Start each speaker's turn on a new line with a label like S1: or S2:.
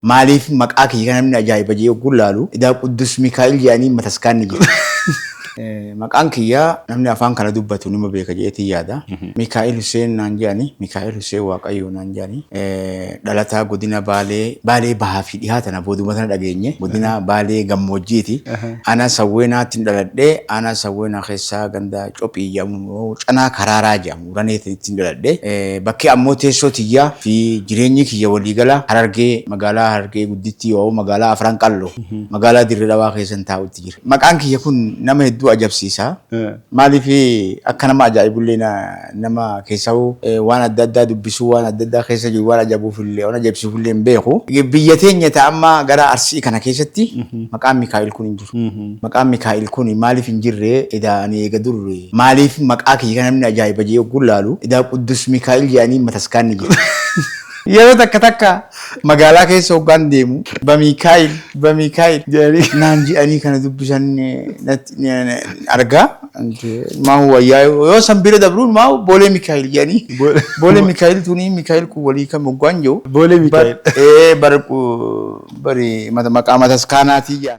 S1: maaliif maqaa kiyya kana namni ajaa'iba jee gullaalu idaa Quddus Mikaa'il jedhanii mataskaanni jira. Maqaan kiyyaa namni afaan kana dubbatu nima beeka jeetii yaada. Mikaa'il Hussein naan jedhani, Mikaa'il Hussein Waaqayyoo naan jedhani. Dhalataa godina Baalee bahaa fi dhihaatan abooduma sana dhageenye godina Baalee gammoojjiiti. Ana Sawweenaatti dhaladhee ana Sawweenaa keessaa ganda Cophii jedhamu Canaa Karaaraa jedhamu Raneetti dhaladhee bakki ammoo teessoo tiyyaa fi jireenyi kiyya waliigala Harargee magaalaa Harargee guddittii yoo magaalaa Afran Qalloo magaalaa Dirree Dhawaa keessan taa'utti jira. Maqaan kiyya kun nama hedduu ajabsiisa. Maaliif akka nama ajaa'ibullee nama keessaa waan adda addaa dubbisuu waan adda addaa keessa jiru waan ajaa'uufillee waan ajabsiifullee hin beeku. Biyya teenya ta'amma gara Arsii kana keessatti maqaan Mikaa'il kun hin jiru. Maqaan Mikaa'il kun maaliif hin jirre ani eega dur maaliif maqaa kiyya namni ajaa'iba jee gullaalu idaa Quddus Mikaa'il jedhanii mataskaanni jira. Yeroo takka magaalaa keessa hoggaan deemu Bamikaa'il jedhanii naan jedhanii kana dubbisan argaa. Maahu wayyaa yoo san bira dabruun maahu Boolee Mikaa'il jedhanii Boolee Mikaa'il tuni Mikaa'il kun walii kan hoggaan jiru. Boolee Mikaa'il. Bari maqaa mataskaanaatii jedhan.